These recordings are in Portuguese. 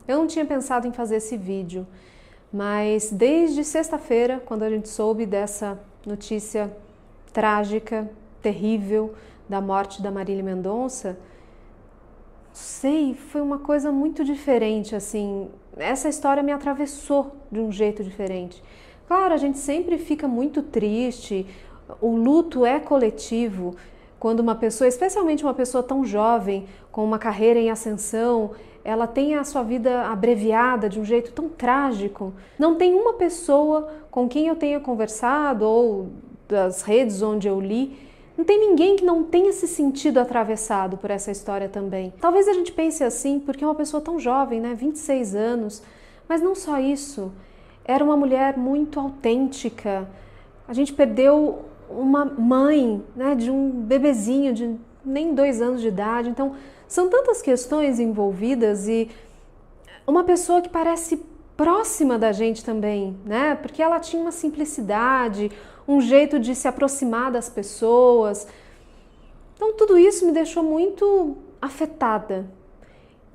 Eu não tinha pensado em fazer esse vídeo, mas desde sexta-feira, quando a gente soube dessa notícia trágica, terrível, da morte da Marília Mendonça, sei, foi uma coisa muito diferente, assim, essa história me atravessou de um jeito diferente. Claro, a gente sempre fica muito triste, o luto é coletivo, quando uma pessoa, especialmente uma pessoa tão jovem, com uma carreira em ascensão, ela tem a sua vida abreviada de um jeito tão trágico. Não tem uma pessoa com quem eu tenha conversado ou das redes onde eu li, não tem ninguém que não tenha se sentido atravessado por essa história também. Talvez a gente pense assim porque é uma pessoa tão jovem, né? 26 anos, mas não só isso. Era uma mulher muito autêntica. A gente perdeu uma mãe, né, de um bebezinho de nem 2 anos de idade. Então, são tantas questões envolvidas e uma pessoa que parece próxima da gente também, né? Porque ela tinha uma simplicidade, um jeito de se aproximar das pessoas. Então tudo isso me deixou muito afetada.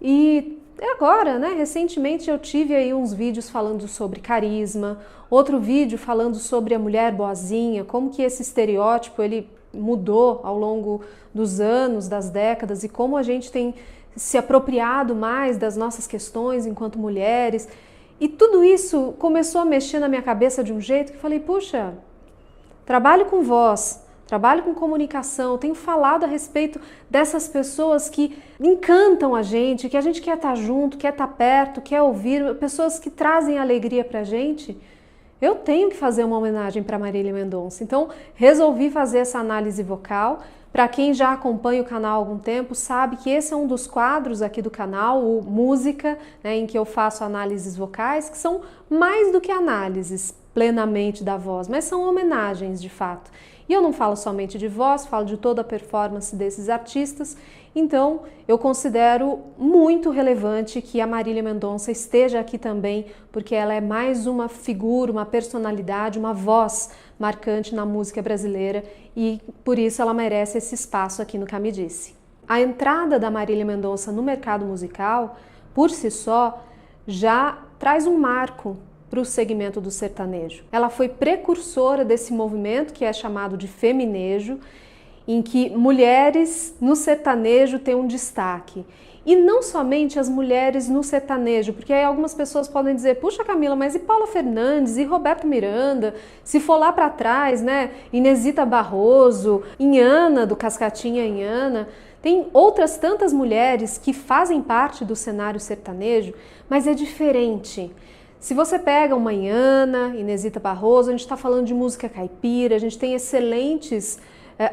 E agora, né, recentemente eu tive aí uns vídeos falando sobre carisma, outro vídeo falando sobre a mulher boazinha, como que esse estereótipo ele mudou ao longo dos anos, das décadas, e como a gente tem se apropriado mais das nossas questões enquanto mulheres. E tudo isso começou a mexer na minha cabeça de um jeito que eu falei, puxa, trabalho com voz, trabalho com comunicação, tenho falado a respeito dessas pessoas que encantam a gente quer estar junto, quer estar perto, quer ouvir, pessoas que trazem alegria pra gente. Eu tenho que fazer uma homenagem para Marília Mendonça, então resolvi fazer essa análise vocal. Para quem já acompanha o canal há algum tempo, sabe que esse é um dos quadros aqui do canal, o Música, né, em que eu faço análises vocais, que são mais do que análises plenamente da voz, mas são homenagens de fato. E eu não falo somente de voz, falo de toda a performance desses artistas, então eu considero muito relevante que a Marília Mendonça esteja aqui também, porque ela é mais uma figura, uma personalidade, uma voz marcante na música brasileira e por isso ela merece esse espaço aqui no Cá Me Disse. A entrada da Marília Mendonça no mercado musical, por si só, já traz um marco para o segmento do sertanejo. Ela foi precursora desse movimento que é chamado de feminejo, em que mulheres no sertanejo têm um destaque. E não somente as mulheres no sertanejo, porque aí algumas pessoas podem dizer, puxa Camila, mas e Paula Fernandes, e Roberto Miranda, se for lá para trás, né, Inesita Barroso, Inhana, do Cascatinha Inhana, tem outras tantas mulheres que fazem parte do cenário sertanejo, mas é diferente. Se você pega uma Inhana, Inesita Barroso, a gente está falando de música caipira, a gente tem excelentes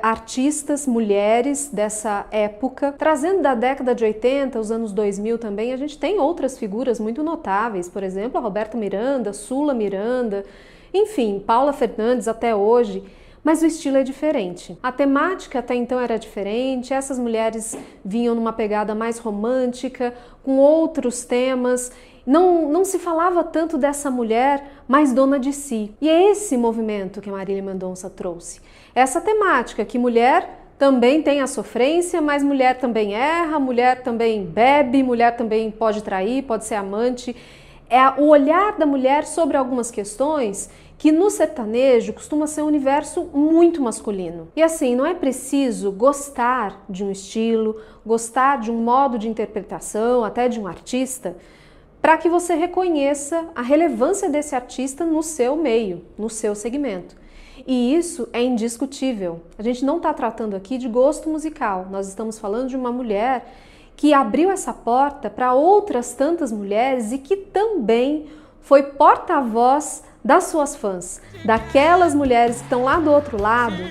artistas, mulheres dessa época. Trazendo da década de 80, os anos 2000 também, a gente tem outras figuras muito notáveis, por exemplo, a Roberta Miranda, Sula Miranda, enfim, Paula Fernandes até hoje. Mas o estilo é diferente. A temática até então era diferente, essas mulheres vinham numa pegada mais romântica, com outros temas. Não se falava tanto dessa mulher mais dona de si. E é esse movimento que a Marília Mendonça trouxe. Essa temática que mulher também tem a sofrência, mas mulher também erra, mulher também bebe, mulher também pode trair, pode ser amante. É o olhar da mulher sobre algumas questões que no sertanejo costuma ser um universo muito masculino. E assim, não é preciso gostar de um estilo, gostar de um modo de interpretação, até de um artista, para que você reconheça a relevância desse artista no seu meio, no seu segmento. E isso é indiscutível. A gente não está tratando aqui de gosto musical, nós estamos falando de uma mulher que abriu essa porta para outras tantas mulheres e que também foi porta-voz das suas fãs, daquelas mulheres que estão lá do outro lado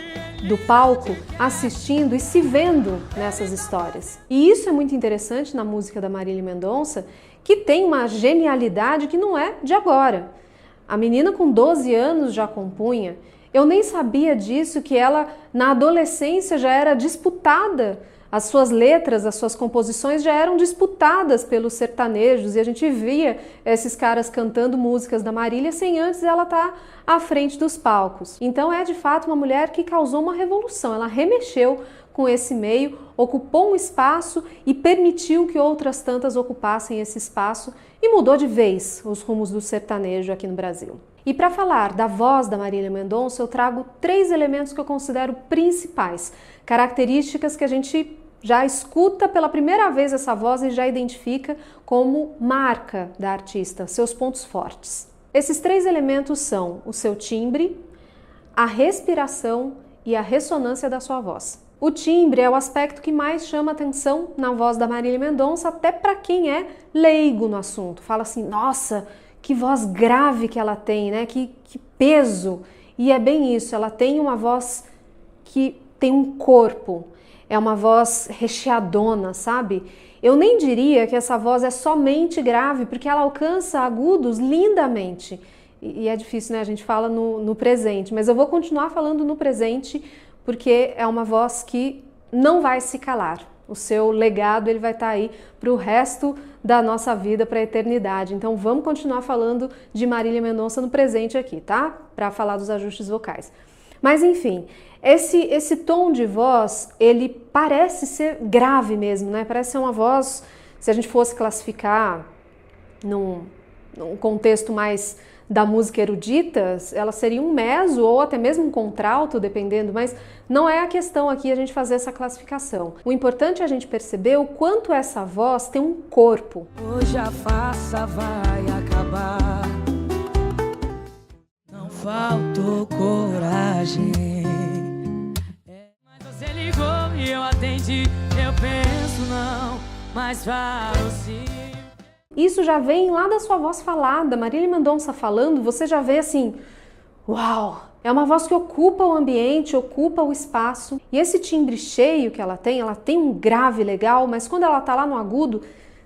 do palco assistindo e se vendo nessas histórias. E isso é muito interessante na música da Marília Mendonça, que tem uma genialidade que não é de agora. A menina com 12 anos já compunha. Eu nem sabia disso, que ela na adolescência já era disputada. As suas letras, as suas composições já eram disputadas pelos sertanejos e a gente via esses caras cantando músicas da Marília sem antes ela estar à frente dos palcos. Então é de fato uma mulher que causou uma revolução, ela remexeu com esse meio, ocupou um espaço e permitiu que outras tantas ocupassem esse espaço e mudou de vez os rumos do sertanejo aqui no Brasil. E para falar da voz da Marília Mendonça, eu trago 3 elementos que eu considero principais, características que a gente já escuta pela primeira vez essa voz e já identifica como marca da artista, seus pontos fortes. Esses 3 elementos são o seu timbre, a respiração e a ressonância da sua voz. O timbre é o aspecto que mais chama atenção na voz da Marília Mendonça, até para quem é leigo no assunto. Fala assim, nossa, que voz grave que ela tem, né? Que peso! E é bem isso, ela tem uma voz que tem um corpo, é uma voz recheadona, sabe? Eu nem diria que essa voz é somente grave, porque ela alcança agudos lindamente. E é difícil, né? A gente fala no presente, mas eu vou continuar falando no presente, porque é uma voz que não vai se calar. O seu legado ele vai estar aí para o resto da nossa vida, para a eternidade. Então vamos continuar falando de Marília Mendonça no presente aqui, tá? Para falar dos ajustes vocais. Mas enfim, esse tom de voz, ele parece ser grave mesmo, né? Parece ser uma voz, se a gente fosse classificar num contexto mais da música erudita, ela seria um mezzo ou até mesmo um contralto, dependendo, mas não é a questão aqui a gente fazer essa classificação. O importante é a gente perceber o quanto essa voz tem um corpo. Hoje a farsa vai acabar, não faltou coragem. Mas você ligou e eu atendi, eu penso não, mas falo sim. Isso já vem lá da sua voz falada, Marília Mendonça falando, você já vê assim, uau, é uma voz que ocupa o ambiente, ocupa o espaço. E esse timbre cheio que ela tem um grave legal, mas quando ela tá lá no agudo,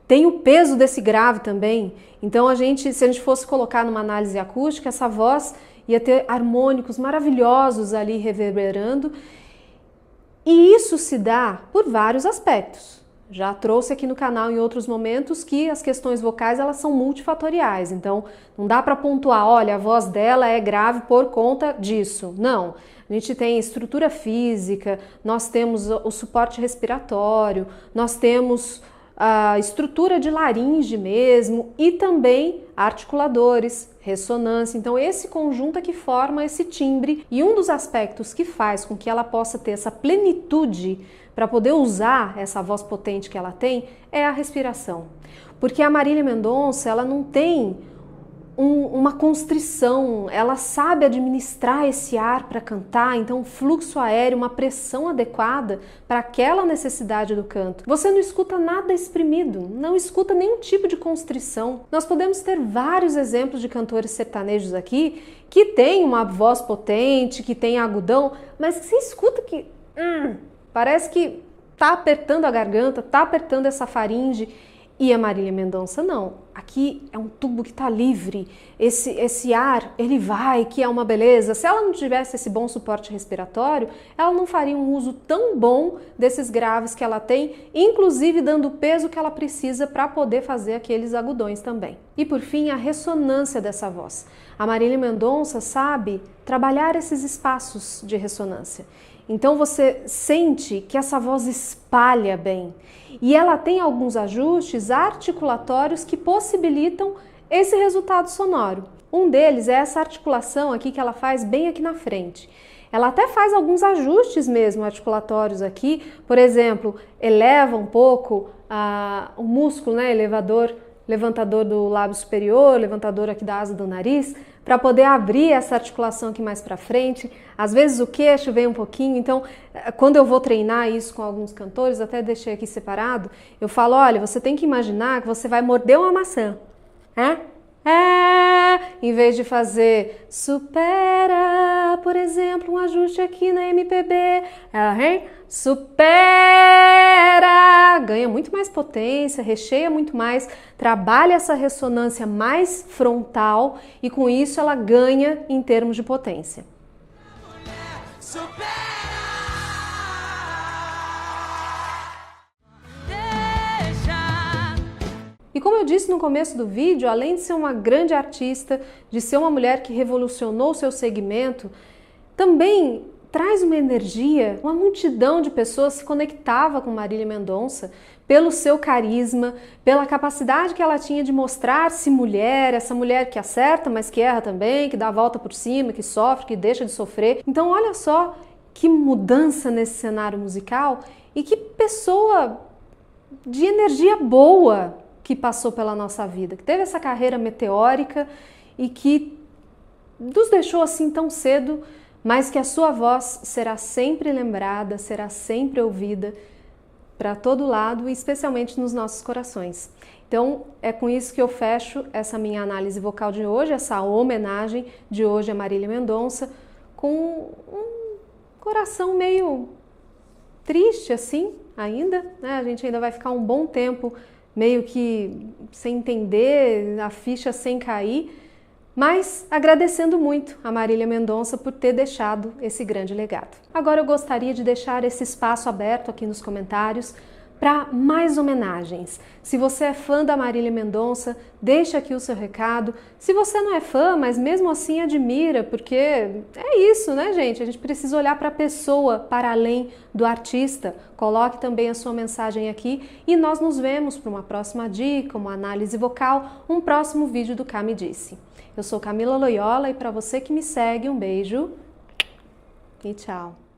tem o peso desse grave também. Então se a gente fosse colocar numa análise acústica, essa voz ia ter harmônicos maravilhosos ali reverberando. E isso se dá por vários aspectos. Já trouxe aqui no canal em outros momentos que as questões vocais elas são multifatoriais, então não dá para pontuar, olha, a voz dela é grave por conta disso. Não, a gente tem estrutura física, nós temos o suporte respiratório, nós temos a estrutura de laringe mesmo e também articuladores, ressonância. Então esse conjunto é que forma esse timbre e um dos aspectos que faz com que ela possa ter essa plenitude para poder usar essa voz potente que ela tem é a respiração. Porque a Marília Mendonça, ela não tem uma constrição, ela sabe administrar esse ar para cantar, então um fluxo aéreo, uma pressão adequada para aquela necessidade do canto. Você não escuta nada exprimido, não escuta nenhum tipo de constrição. Nós podemos ter vários exemplos de cantores sertanejos aqui que tem uma voz potente, que tem agudão, mas que você escuta que parece que tá apertando a garganta, tá apertando essa faringe. E a Marília Mendonça não. Aqui é um tubo que tá livre. Esse ar, ele vai, que é uma beleza. Se ela não tivesse esse bom suporte respiratório, ela não faria um uso tão bom desses graves que ela tem, inclusive dando o peso que ela precisa para poder fazer aqueles agudões também. E por fim, a ressonância dessa voz. A Marília Mendonça sabe trabalhar esses espaços de ressonância. Então você sente que essa voz espalha bem e ela tem alguns ajustes articulatórios que possibilitam esse resultado sonoro. Um deles é essa articulação aqui que ela faz bem aqui na frente. Ela até faz alguns ajustes mesmo articulatórios aqui, por exemplo, eleva um pouco o músculo, né, levantador do lábio superior, levantador aqui da asa do nariz, para poder abrir essa articulação aqui mais para frente. Às vezes o queixo vem um pouquinho, então quando eu vou treinar isso com alguns cantores, até deixei aqui separado, eu falo, olha, você tem que imaginar que você vai morder uma maçã, né? Em vez de fazer supera, por exemplo, um ajuste aqui na MPB, supera, ganha muito mais potência, recheia muito mais, trabalha essa ressonância mais frontal e com isso ela ganha em termos de potência. E como eu disse no começo do vídeo, além de ser uma grande artista, de ser uma mulher que revolucionou o seu segmento, também traz uma energia, uma multidão de pessoas se conectava com Marília Mendonça pelo seu carisma, pela capacidade que ela tinha de mostrar-se mulher, essa mulher que acerta, mas que erra também, que dá a volta por cima, que sofre, que deixa de sofrer. Então olha só que mudança nesse cenário musical e que pessoa de energia boa que passou pela nossa vida, que teve essa carreira meteórica e que nos deixou assim tão cedo, mas que a sua voz será sempre lembrada, será sempre ouvida para todo lado e especialmente nos nossos corações. Então é com isso que eu fecho essa minha análise vocal de hoje, essa homenagem de hoje a Marília Mendonça, com um coração meio triste assim ainda, né? A gente ainda vai ficar um bom tempo meio que sem entender, a ficha sem cair, mas agradecendo muito a Marília Mendonça por ter deixado esse grande legado. Agora eu gostaria de deixar esse espaço aberto aqui nos comentários para mais homenagens. Se você é fã da Marília Mendonça, deixa aqui o seu recado. Se você não é fã, mas mesmo assim admira, porque é isso, né, gente? A gente precisa olhar para a pessoa, para além do artista. Coloque também a sua mensagem aqui e nós nos vemos para uma próxima dica, uma análise vocal, um próximo vídeo do Cá Me Disse. Eu sou Camila Loyola e para você que me segue, um beijo e tchau!